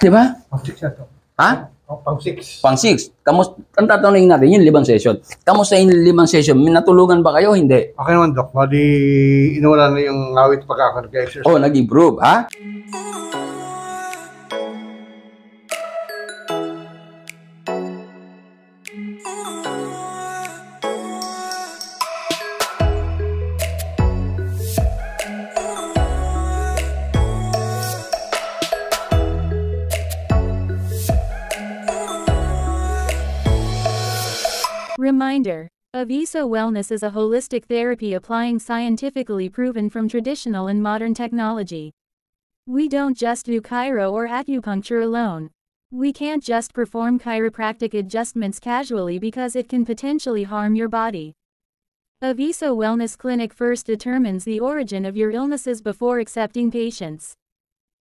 Di ba? Pang-6 na to. Ha? Pang-6. Pang-6. Ang tatanungin natin, yung 5 session. Kamusta yung 5 session? Minatulugan ba kayo? Hindi. Okay naman, Doc. Bali, inawala na yung awit pagka ako nag-exercise. Oh, nag-improve, ha? Reminder: Aviso Wellness is a holistic therapy applying scientifically proven from traditional and modern technology. We don't just do chiro or acupuncture alone. We can't just perform chiropractic adjustments casually because it can potentially harm your body. Aviso Wellness Clinic first determines the origin of your illnesses before accepting patients.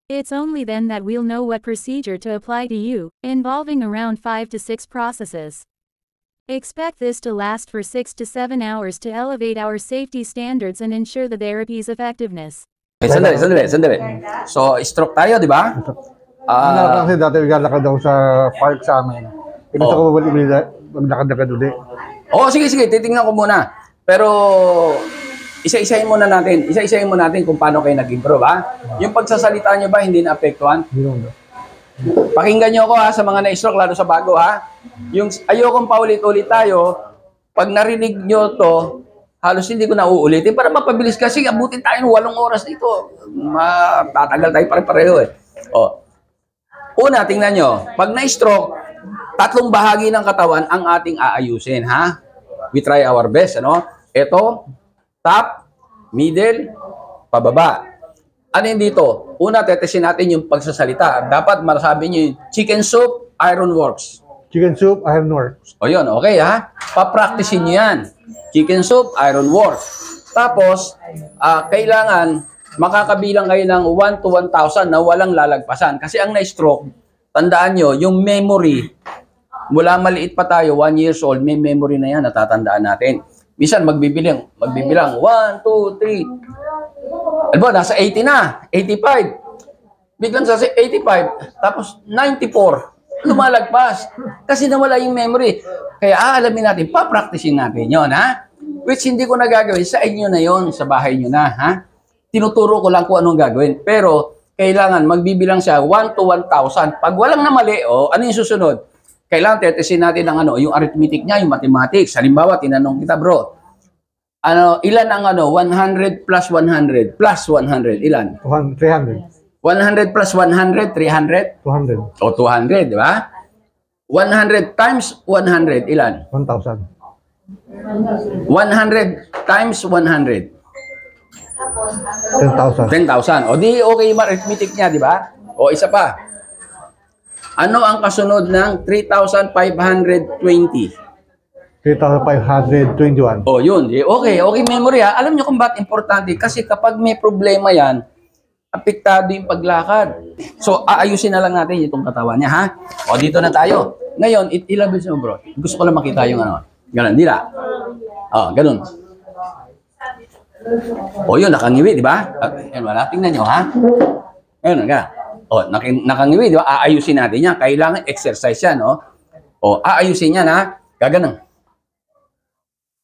It's only then that we'll know what procedure to apply to you, involving around 5 to 6 processes. Expect this to last for 6 to 7 hours to elevate our safety standards and ensure the therapy's effectiveness. Sandali. So, stroke tayo, di ba? Kasi dati naglalakad ako sa park sa amin. Gusto ko maglakad-lakad ulit. Sige. Titingnan ko muna. Pero, isa-isahin muna natin kung paano kayo nag-improve, ha? Yung pagsasalita nyo ba, hindi na-apektuhan? Hindi naman, Doc. Pakinggan nyo ako, ha, sa mga na-stroke, lalo sa bago, ha? Yung ayokong paulit-ulit tayo, pag narinig nyo to, halos hindi ko na uulitin para mapabilis kasi abutin tayo ng 8 oras dito. Tatagal tayo pare-pareho, eh. Una, tingnan nyo, pag na-stroke, 3 bahagi ng katawan ang ating aayusin, ha? We try our best, ano? Ito, top, middle, pababa. Ano yun dito? Una, tetesin natin yung pagsasalita. Dapat masabi nyo yung chicken soup, ironworks. Chicken soup, ironworks. O yun, okay, ha? Papracticein nyo yan. Chicken soup, ironworks. Tapos, kailangan makakabilang kayo ng 1 to 1,000 na walang lalagpasan. Kasi ang na-stroke, tandaan nyo, yung memory, mula maliit pa tayo, 1 years old, may memory na yan, natatandaan natin. Minsan, magbibilang, 1, 2, 3. Albo, nasa 80 na, 85. Biglang sa 85, tapos 94. Lumalagpas. Kasi nawala yung memory. Kaya aalamin natin, papracticein natin yon, ha? Which hindi ko na gagawin, sa inyo na yon, sa bahay nyo na, ha? Tinuturo ko lang kung anong gagawin. Pero, kailangan magbibilang siya 1 to 1,000. Pag walang na mali, ano yung susunod? Kailangan tetesin natin ang yung arithmetic niya, yung mathematics. Halimbawa, tinanong kita, bro, ilan ang 100 plus 100 plus 100, ilan? 300. 100 plus 100, 300? 200. O 200, di ba? 100 times 100, ilan? 1,000. 100 times 100. 10,000. 10,000. O di okay yung arithmetic niya, di ba? O isa pa. Ano ang kasunod ng 3,520? 3,521. O yun. Okay memory, ha. Alam nyo kung bakit importante? Kasi kapag may problema yan, apektado yung paglakad. So, aayusin na lang natin itong katawan niya, ha? O, dito na tayo. Ngayon, ilabis mo, bro. Gusto ko lang makita yung ganun, dila. O, ganun. O, yun, nakangiwi, di ba? Yan, wala. Tingnan nyo, ha? Ayun, o, nakangiwi, di ba? Aayusin natin yan. Kailangan exercise yan, no? O, aayusin yan, ha? Gaganang.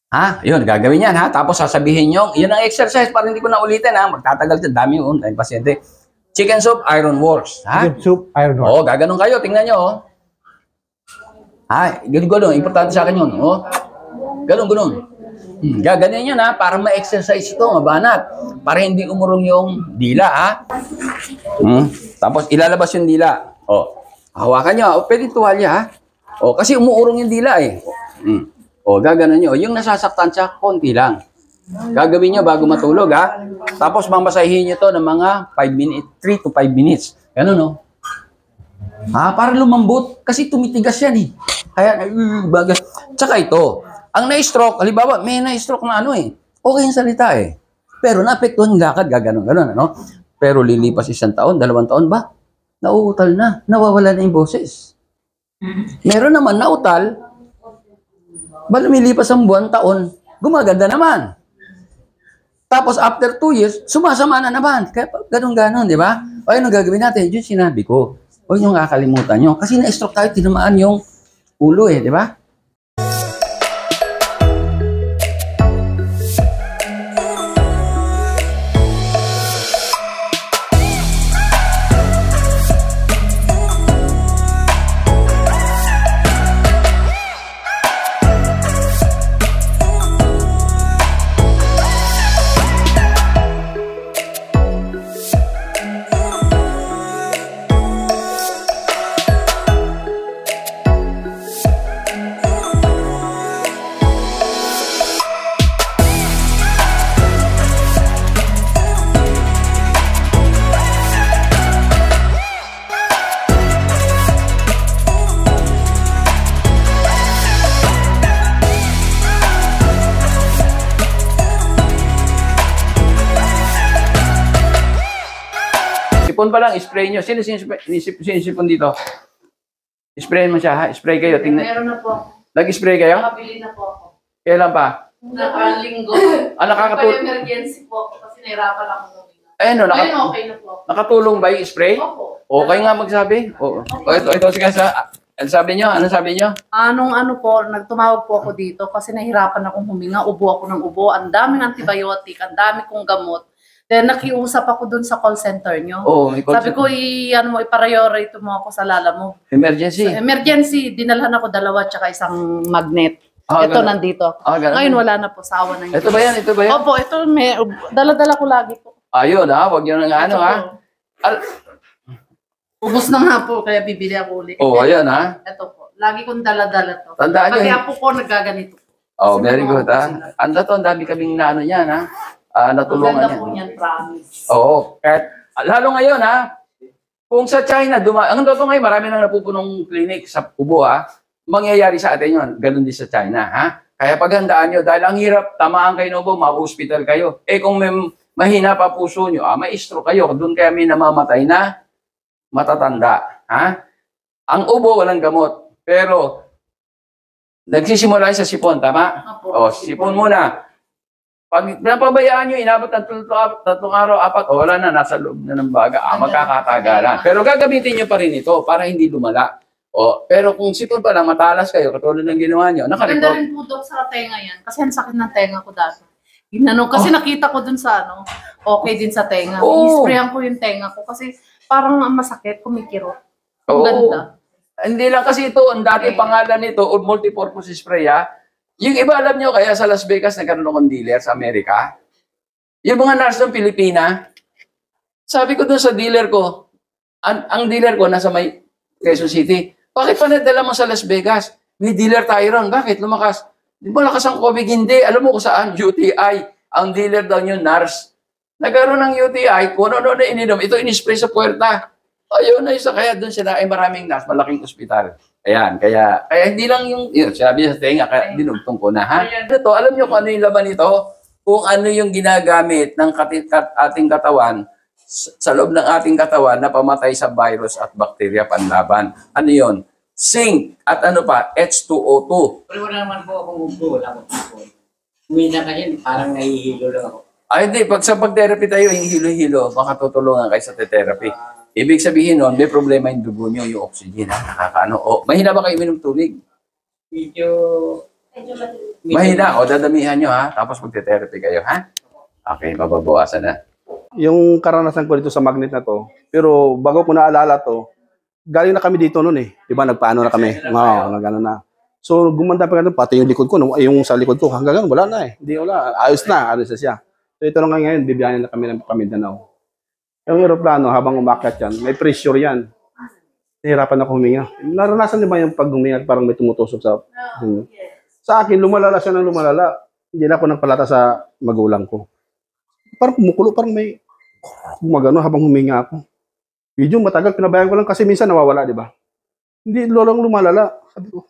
Ha? Yun, gagawin yan, ha? Tapos sasabihin nyo, yan ang exercise para hindi ko na ulitin, ha? Magtatagal ito, dami yun, dahil pasyente. Chicken soup, ironworks, ha? Chicken soup, ironworks. Oo, gaganon kayo, tingnan nyo, oh. Ha? Ganun, importante sa akin yun, oh. Ganun. Gaganon yun, ha? Para ma-exercise ito, mabanat. Para hindi umurong yung dila, ha? Tapos, ilalabas yung dila. Oh, hawakan nyo, pwede tuwalya, ha? Oh, kasi umuurong yung dila, eh. O, gaganon nyo. Yung nasasaktan siya, konti lang. Gagawin nyo bago matulog, ha? Tapos, mamasahin nyo to ng mga 5 minutes, 3 to 5 minutes. Ganun, no? Para lumambot. Kasi tumitigas yan, eh. Kaya, baga. Tsaka ito, ang na-stroke, halimbawa, may na-stroke na okay yung salita, eh. Pero naapektuhan yung lakad, gaganon, ano? Pero lilipas 1 taon, 2 taon ba? Nauutal na. Nawawala na yung boses. Meron naman nautal, ba lumilipas ang buwan, taon, gumaganda naman. Tapos after 2 years, sumasama na naman. Kaya ganun-ganon, di ba? O ayun ang gagawin natin. Yung sinabi ko. Huwag nyo kakalimutan nyo. Kasi na-stroke tayo, tinamaan yung ulo eh, di ba? Sipon pa lang, spray nyo. Sino sinisipon dito? Sprayin mo siya, ha? Spray kayo. Tingnan. Meron na po. Nag-spray kayo? Nakabili na po ako. Kailan pa? Nakalinggo. Nakakatulong. Emergency po kasi nahirapan ako huminga. Ayun, Ngayon okay na po. nakatulong ba yung spray? Opo. Okay nga magsabi. Oo. Ito, sige sa... Ano sabi nyo? Ano sabi nyo? Ano po, nagtumawag po ako dito kasi nahirapan akong huminga. Ubo ako ng ubo. Ang daming antibiotic, ang dami kong gamot. Then nakiusap ako dun sa call center nyo. Oo, may call Sabi center. ko, i-priority mo ako sa lala mo. Emergency. So, emergency, dinalhan ako 2 tsaka isang magnet. Ito ganun. nandito. Ganun. Ngayon wala na po, sawa na yun. Ito ba yan? Ito ba yan? Opo, ito, dala-dala ko lagi po. Ayun, ha? Huwag nyo nang ano, ha? Ubus na nga po, kaya bibili ako ulit. Oo, ayan, ha? Ito po, lagi kong dala-dala to. Tandaan nyo, Pati eh. apo ko nagaganito. Oh, Kasi very good, nakuha ko ha? sila. Anda to, ang dami kaming naano yan, ha? Natulungan Maganda yan. po niyan, promise. Oo. Kahit, lalo ngayon, ha? Kung sa China, ang totoo ngayon, marami nang napupunong clinic sa ubo, ha? Mangyayari sa atin yun. Ganun din sa China, ha? Kaya paghandaan nyo, dahil ang hirap, tamaan kayo ng ubo, ma-hospital kayo. Eh kung may mahina pa puso nyo, may stroke kayo. Doon kaya may namamatay na matatanda, ha? Ang ubo, walang gamot. Pero, nagsisimula sa sipon, tama? O, sipon muna. Pag napabayaan nyo, inabot ng 3 araw, 4, wala na, nasa loob na ng baga, magkakatagalan. Pero gagamitin nyo pa rin ito para hindi lumala. Pero kung sipon pa lang, matalas kayo, katulad ng ginawa nyo, Maganda nakarecord. rin po, Dok, sa tenga yan. Kasi ang sakit ng tenga ko dati. Kasi nakita ko dun sa okay din sa tenga. Oo. I-sprayan ko yung tenga ko kasi parang masakit, kumikirot. Ang Oo. ganda. Hindi lang kasi ito, ang dati pangalan nito, o multipurpose spray, ha? Yung iba, alam nyo, kaya sa Las Vegas, nagkaroon akong dealer sa Amerika. Yung mga nurse ng Pilipina, sabi ko dun sa dealer ko, ang dealer ko nasa may Quezon City, bakit pa nadala mo sa Las Vegas? May dealer tayo ron. Bakit? Lumakas. Di ba lakas ang COVID? Hindi. Alam mo kung saan? UTI. Ang dealer daw nyo, nurse. Nagkaroon ng UTI, kung ano na ininom, ito inispray sa puwerta. Ayun na isa. Kaya doon sila ay maraming nurse, malaking ospital. Ayan, kaya hindi lang yung sabi sa tenga, kaya dinugtong ko na, ha? Ito, alam nyo kung ano yung laman nito? Kung ano yung ginagamit ng ating katawan, sa loob ng ating katawan na pamatay sa virus at bakterya panlaban. Ano yun? Zinc at ano pa? H2O2. Pero wala naman po akong ubo, wala akong ubo. Umina kasi, parang nahihilo lang ako. Ay, hindi. Pag sa pag-therapy tayo, yung hilo-hilo, baka tutulungan kayo sa therapy. Ibig sabihin nun, may problema yung dugo nyo, yung oxygen, ha? Nakakaano. Mahina ba kayo minom tubig? Medyo... Mahina. Dadamihan nyo, ha? Tapos magte-therapy kayo, ha? Okay, mababawasan na. Yung karanasan ko dito sa magnet na to, pero bago ko naalala to, galing na kami dito noon eh. Di ba, nagpaano na kami. Oo, nagano na. So, gumanda pa ganun, pati yung likod ko, yung sa likod ko, hanggang ganun, wala na eh. Hindi, wala. Ayos na siya. So, ito lang ngayon, bibiyanin na kami ng Pamindanao. Yung aeroplano, habang umakyat yan, may pressure yan. Nahirapan ako huminga. Naranasan niyo ba yung pag huminga, parang may tumutusok sa... Sa akin, lumalala siya ng lumalala. Hindi na ako nagpalata sa magulang ko. Parang kumukulo, parang may gumagano habang huminga ako. Medyo matagal, pinabayaan ko lang kasi minsan nawawala, di ba? Hindi lolong lumalala. Sabi ko,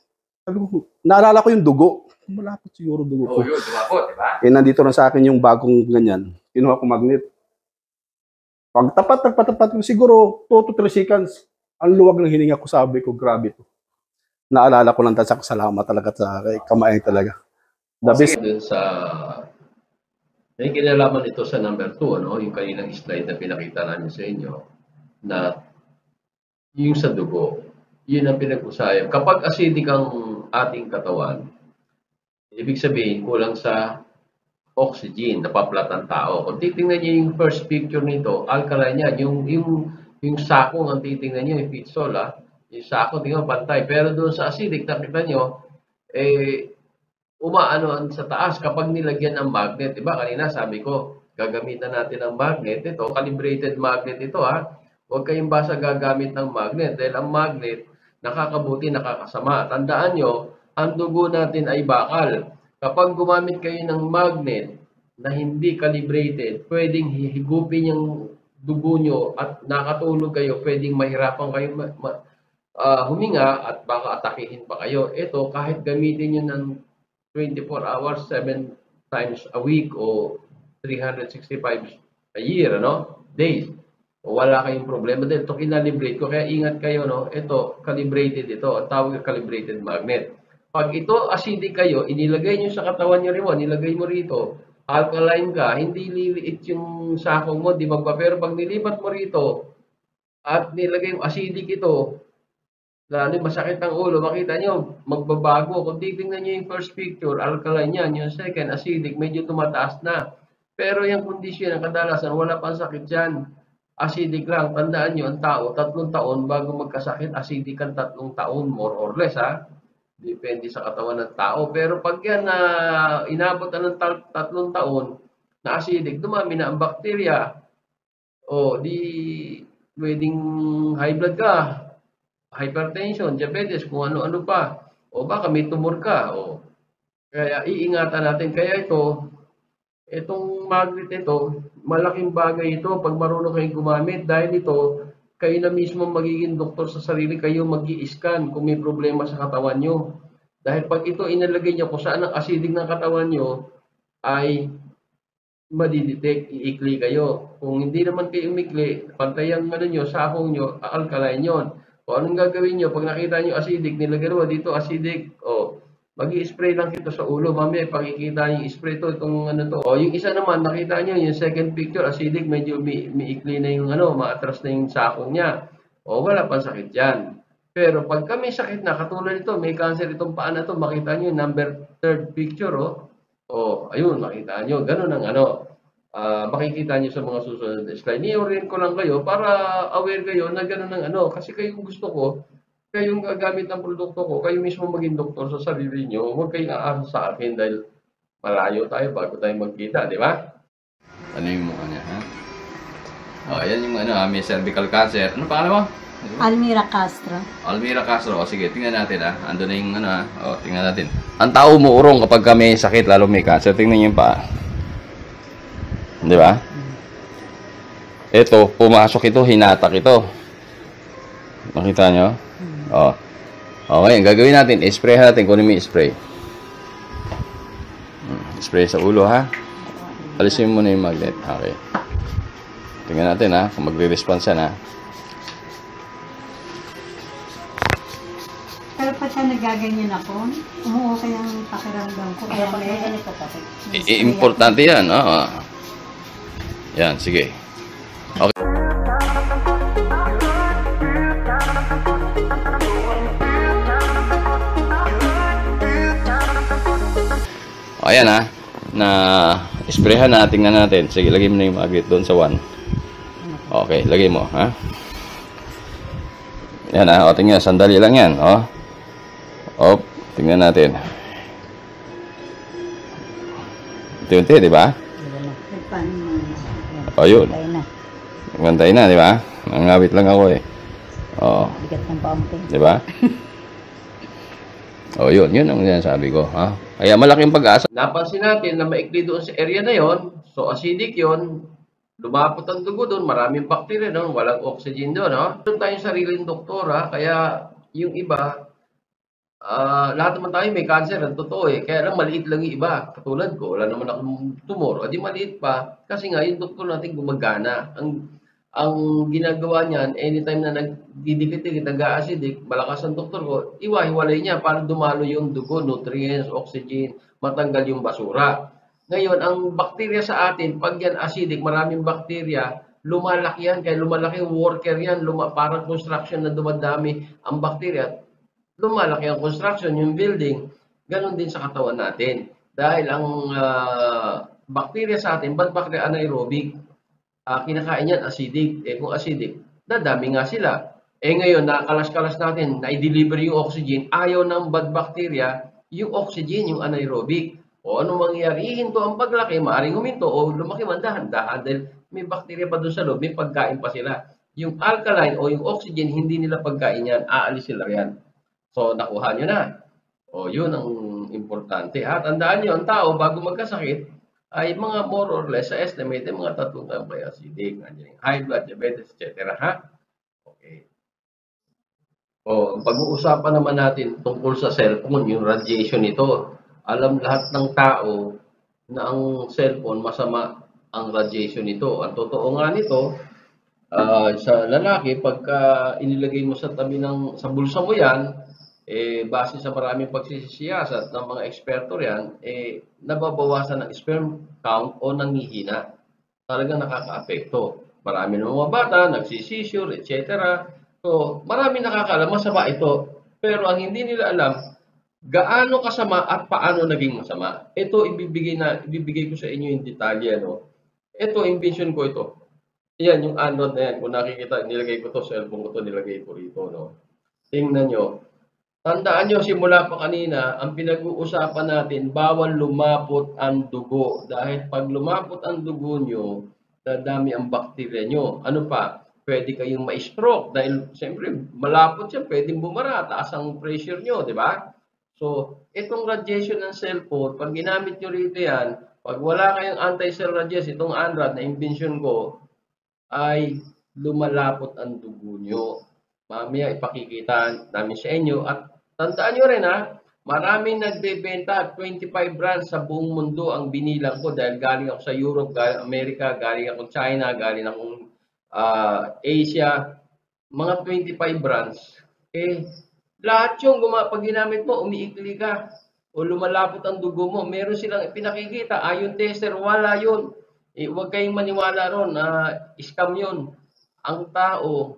naalala ko yung dugo. Malapit siguro dugo ko. yun, dumapot, di ba? Nandito na sa akin yung bagong ganyan. Kinuha ko magnet. Pag tapat ko siguro 2 to 3 seconds, ang luwag ng hininga ko, sabi ko, grabe to. Naalala ko lang sa salamat talaga sa kamayan talaga. The best. Dun sa may kinalaman ito sa number 2, ano, yung kaninang slide na pinakita namin sa inyo na yung sa dugo. Yun ang pinag-usayan. Kapag acidic ang ating katawan, ibig sabihin kulang sa oxygen, napaplat ang tao. Kung titingnan niyo yung first picture nito, alkaline yan. Yung sakong ang titingnan niyo, yung pitsol, yung sako, tingnan pantay. Pero doon sa acidic, nakita niyo, umaano sa taas kapag nilagyan ng magnet. Diba? Kanina sabi ko, gagamitan natin ng magnet. Ito, calibrated magnet ito Huwag kayong basta gagamit ng magnet. Dahil ang magnet, nakakabuti, nakakasama. Tandaan nyo, ang dugo natin ay bakal. Kapag gumamit kayo ng magnet na hindi calibrated, pwedeng higupin yung dugo nyo at nakatulog kayo, pwedeng mahirapan kayo huminga at baka atakihin pa kayo. Ito, kahit gamitin nyo ng 24 hours, 7 times a week o 365 a year, days. O wala kayong problema dahil ito kinalibrate ko. Kaya ingat kayo, ito, calibrated ito. Ang tawag calibrated magnet. Pag ito acidic kayo, inilagay nyo sa katawan nyo rin mo, nilagay mo rito, alkaline ka, hindi liliit yung sakong mo, di magpa. Pero pag nilipat mo rito, at nilagay yung acidic ito, lalo masakit ang ulo, makita nyo, magbabago. Kung titingnan nyo yung first picture, alkaline yan. Yung second, acidic, medyo tumataas na. Pero yung kondisyon, ang kadalasan, wala pang sakit yan. Acidic lang. Tandaan nyo, ang tao, 3 taon bago magkasakit, acidic ang 3 taon, more or less, Depende sa katawan ng tao. Pero pag yan na inabot na ng 3 taon na acidic, dumami na ang bakterya. O, di pwedeng high blood ka, hypertension, diabetes, kung ano-ano pa. O baka may tumor ka. O, kaya iingatan natin. Kaya itong magnet ito, malaking bagay ito pag marunong kayong gumamit. Dahil ito, kayo na mismo magiging doktor sa sarili, kayo mag-i-scan kung may problema sa katawan nyo. Dahil pag ito inalagay nyo kung saan ang acidic ng katawan nyo, ay madidetect, iikli kayo. Kung hindi naman kayo umikli, pantay ang sakong nyo, alkaline yun. Kung anong gagawin nyo, pag nakita nyo acidic, nilagay mo dito acidic, mag-i-spray lang ito sa ulo. Mamaya, pakikita yung spray to, itong to. O, yung isa naman, nakita nyo, yung second picture, acidic, medyo miikli na yung maatras na yung sakong niya. O, wala pang sakit yan. Pero pag kami sakit na, katulad ito, may cancer itong paa na to, makita nyo, number 3rd picture, O, ayun, makita nyo, ganun ang makikita nyo sa mga susunod na slide. Ni-orient ko lang kayo para aware kayo na ganun ang Kasi kayong gusto ko, kayong gagamit ng produkto ko, kayo mismo maging doktor sa sarili nyo, huwag kayong aasa sa akin dahil malayo tayo bago tayo magkita, di ba? Ano yung mukha niya, ayan yung may cervical cancer. Ano pangalan mo? Almira Castro. Almira Castro. O sige, tingnan natin Ando na yung tingnan natin. Ang tao umuurong kapag may sakit, lalo may cancer. Tingnan niyo yung paa. Di ba? Ito, pumasok ito, hinatak ito. Makita nyo? Okay, gagawin natin, spray natin, kunin mo yung spray. Spray sa ulo, Alisin mo na yung magnet. Okay. Tingnan natin, kung magre-response yan, Pero pagka nagaganyan ako, umuukay ang pakiramdam ko. Kaya may ganito kasi. Importante yan, Yan, sige. Okay. Ayan na sprayhan na, tingnan natin. Sige, lagay mo na yung magnet doon sa 1. Okay, lagay mo, Yan tingnan, sandali lang yan, tingnan natin. Unti-unti, di ba? Yun. Bantay na, di ba? Nangawit lang ako Bigat ng paunting. Di ba? Yun ang sinasabi ko, Kaya malaking pag-asa. Napansin natin na maikli doon sa area na yon, so acidic yon, lumapot ang dugo doon, maraming bakterya doon, walang oxygen doon, Doon tayong sariling doktora, kaya yung iba, lahat naman tayo may cancer, ang totoo Kaya lang maliit lang yung iba. Katulad ko, wala naman akong tumor, di maliit pa, kasi nga yung doktor natin gumagana. Ang ginagawa niyan, anytime na nagdidikit-dikit, nag-acidic, malakas ang doktor ko, iwa-hiwalay niya para dumalo yung dugo, nutrients, oxygen, matanggal yung basura. Ngayon, ang bakterya sa atin, pag yan acidic, maraming bakterya, lumalaki yan. Kaya lumalaki yung worker yan. Parang construction na dumadami ang bakterya. Lumalaki ang construction, yung building. Ganon din sa katawan natin. Dahil ang bakterya sa atin, bad bacteria anaerobic, kinakain yan acidic. Kung acidic, dadami nga sila. Ngayon, nakakalas-kalas natin, na-deliver yung oxygen, ayaw ng bad bacteria, yung oxygen, yung anaerobic. O ano mangyayari? Ihinto ang paglaki, maaaring huminto, o lumaki man dahan-dahan dahil may bakterya pa doon sa loob, may pagkain pa sila. Yung alkaline o yung oxygen, hindi nila pagkain yan, aalis sila yan. So, nakuha nyo na. O, yun ang importante. Tandaan nyo, ang tao, bago magkasakit, ay mga more or less, sa estimate, mga 3 taong kaya acidic, high blood, diabetes, etc. Okay. Pag-uusapan naman natin tungkol sa cellphone, yung radiation nito. Alam lahat ng tao na ang cellphone, masama ang radiation nito. Ang totoo nga nito, sa lalaki, pagka inilagay mo sa tabi sa bulsa mo yan, base sa maraming pagsisiyasat ng mga eksperto yan, nababawasan ng sperm count o nanghihina. Talagang nakaka-apekto. Marami ng mga bata, nagsisisure, etc. So, marami nakakaalam, masama ito. Pero ang hindi nila alam, gaano kasama at paano naging masama. Ito, ibibigay ko sa inyo yung detalye. Ito, invention ko ito. Yan, yung anode na yan. Kung nakikita, nilagay ko to, cellphone ko to, nilagay ko rito. Tingnan nyo. Tandaan nyo, simula pa kanina, ang pinag-uusapan natin, bawal lumapot ang dugo. Dahil pag lumapot ang dugo nyo, dadami ang bakterya nyo. Ano pa? Pwede kayong ma-stroke. Dahil, siyempre, malapot siya, pwedeng bumara, taas ang pressure nyo, di ba? So, itong radiation ng cellphone, pag ginamit nyo rito yan, pag wala kayong anti-cell radiation, itong ANRAD na invention ko, ay lumalapot ang dugo nyo. Mamaya ipakikita namin sa inyo. At tandaan nyo rin maraming nagbebenta, 25 brands sa buong mundo ang binilang ko dahil galing ako sa Europe, galing Amerika, galing ako China, galing akong Asia, mga 25 brands. Lahat yung pag ginamit mo, umiikli ka o lumalapot ang dugo mo, meron silang pinakikita, ion tester, wala yun. Huwag kayong maniwala ron, scam yun. Ang tao,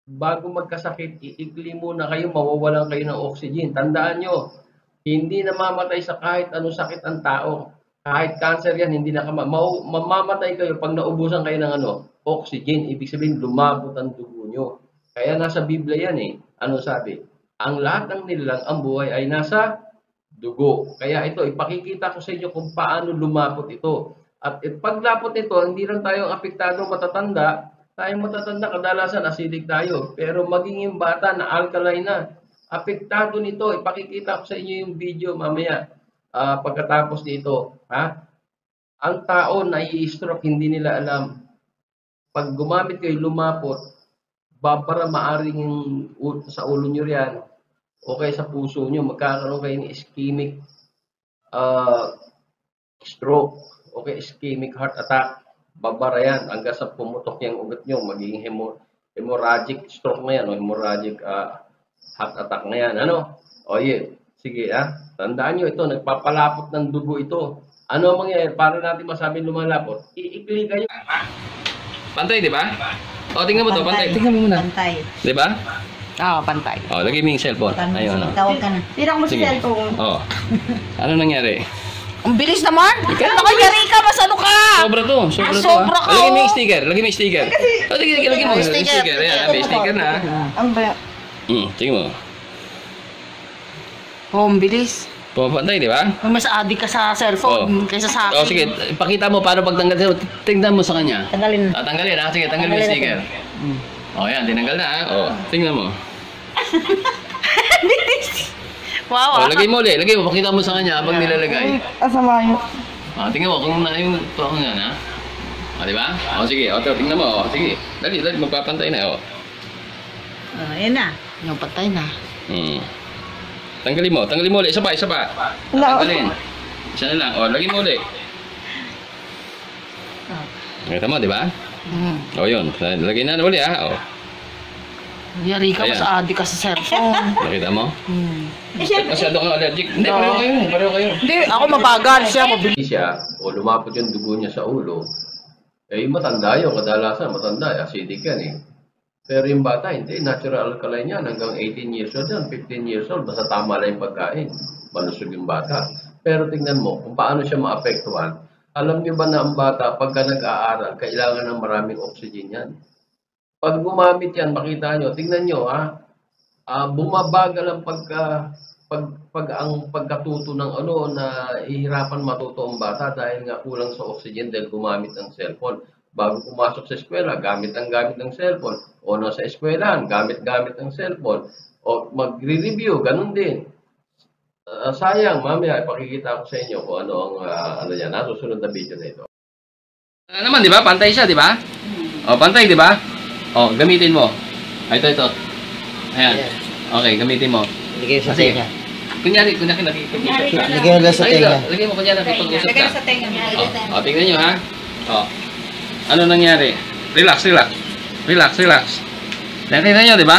bago magkasakit, iikli muna kayo, mawawalan kayo ng oxygen. Tandaan nyo, hindi namamatay sa kahit anong sakit ang tao. Kahit cancer yan, hindi mamamatay kayo pag naubusan kayo ng oxygen. Ibig sabihin, lumabot ang dugo nyo. Kaya nasa Biblia yan Ano sabi? Ang lahat ng nilalang, ang buhay ay nasa dugo. Kaya ito, ipakikita ko sa inyo kung paano lumapot ito. At paglapot nito, hindi lang tayo apektado matatanda. Tayong matatanda, kadalasan acidic tayo. Pero maging yung bata na alkaline na, apektado nito. Ipakikita ko sa inyo yung video mamaya. Pagkatapos nito, ang tao na i-stroke, hindi nila alam. Pag gumamit kayo, lumapot, para maaring sa ulo nyo yan, o kaya sa puso nyo, magkakaroon kayo ng ischemic stroke, o kaya ischemic heart attack. Babara yan, hanggang sa pumutok yung ugat nyo, magiging hemorrhagic stroke na yan, o hemorrhagic heart attack na yan. Sige, tandaan nyo ito, nagpapalapot ng dugo ito. Ano ang mangyayari? Para natin masabi lumalapot, iikli kayo. Pantay, di ba? Tingnan mo to, pantay. Tingnan mo muna. Pantay. Di ba? Pantay. Lagay mo yung cellphone. Ayun, Tawag ka na. Tira mo si Sige. cellphone. Ano nangyari? Ang bilis naman! Nakayari ka! Masano ka! Sobra to. sobra ka, Lagay mo yung sticker. Lagay mo yung sticker. Lagay mo yung sticker. sticker. Ayan, may sticker na. Ang ba? Tingnan mo. Ang bilis. Pumapantay, di ba? Mas adik ka sa cellphone kaysa sa akin. Sige, ipakita mo paano pagtanggal. Tingnan mo sa kanya. Tanggalin. Tanggalin, sige, tanggal mo yung sticker. Yan, tinanggal na, tingnan mo. Wow, lagay mo ulit, pakita mo sa kanya habang nilalagay. Asama yun. Tingnan mo kung yung tuwang yan, di ba? Sige, tingnan mo, sige. Dali, magpapantay na, Ayan na. Yung patay na. Tanggalin mo ulit, isa pa. Tanggalin. Isa na lang, lagay mo ulit. Nakita mo, di ba? Yun, lagay na ulit, Yari ka, mas adik ka sa cellphone. Nakita mo? Masyado kang allergic. Hindi, pareho kayo. Hindi, ako mabagal siya, mabilis. Siya, o lumapot yung dugo niya sa ulo, Eh, yung matanda yun, kadalasan matanda, acidic yan eh. Pero yung bata, hindi. Natural alkaline yan. Hanggang 18 years old yan, 15 years old. Basta tama lang yung pagkain. Malusog yung bata. Pero tingnan mo kung paano siya maapektuhan. Alam niyo ba na ang bata, pagka nag-aaral, kailangan ng maraming oxygen yan. Pag gumamit yan, makita nyo, tingnan nyo ha, bumabagal ang ang pagkatuto ng na ihirapan matuto ang bata dahil nga kulang sa oxygen dahil gumamit ng cellphone. Bago pumasok sa eskwela, gamit ng cellphone. O nasa eskwelahan, gamit ng cellphone. O magre-review, ganun din. Sayang, mamaya ipakikita ko sa inyo kung ano ang nasusunod na video na ito. Naman, di ba? Pantay siya, di ba? O, pantay, di ba? O, gamitin mo. Ito. Ayan. Okay, gamitin mo. Ligay sa Kasi, tenga. kunyari nakikipag-usap ka. Ligay mo lang sa tenga. Lagay mo kunyari nakikipag-usap ka. sa tenga. O, tingnan nyo ha. O, ano nangyari? Relax. Nakita nyo, di ba?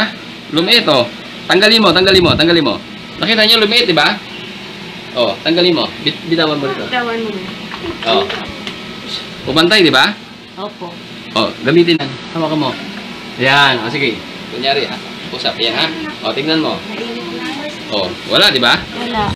Lumiit, o. Tanggalin mo. Nakita nyo, lumiit, di ba? O, tanggalin mo. Bitawan mo dito. Bitawan mo. O. Pumantay, di ba? Opo. O, gamitin na. Hawakan mo. Yan. O, sige. Kunyari, ha? Usap. Yan, ha? O, tingnan mo. O, wala, di ba? Wala.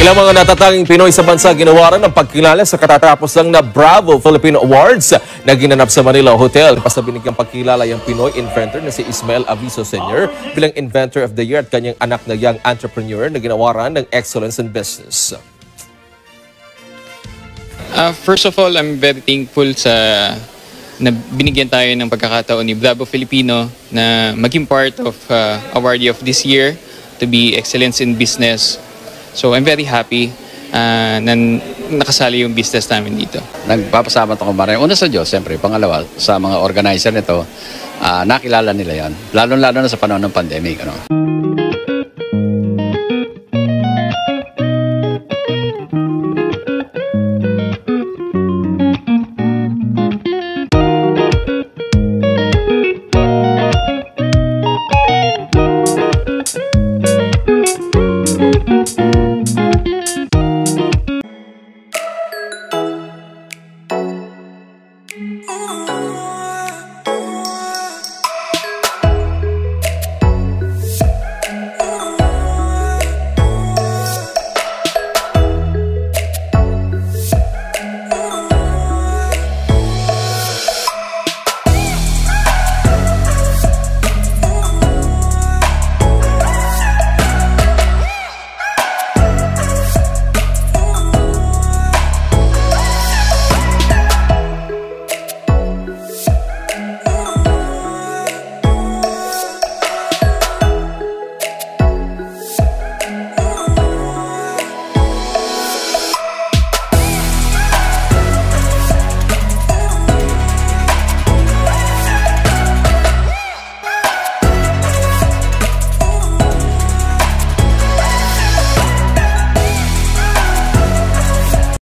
Ilang mga natatanging Pinoy sa bansa ginawaran ng pagkilala sa katatapos lang na Bravo Philippine Awards na ginanap sa Manila Hotel. Basta binigyang pagkilala yung Pinoy inventor na si Ismael Aviso Sr. bilang Inventor of the Year at kanyang anak na young entrepreneur na ginawaran ng Excellence in Business. First of all, I'm very thankful na binigyan tayo ng pagkakataon ni Bravo Filipino na maging part of awardee of this year to be Excellence in Business. So I'm very happy na nakasali yung business namin dito. Nagpapasalamat ako maraming. Una sa Diyos, siyempre. Pangalawa, sa mga organizer nito, nakilala nila yan. Lalo-lalo na sa panahon ng pandemic.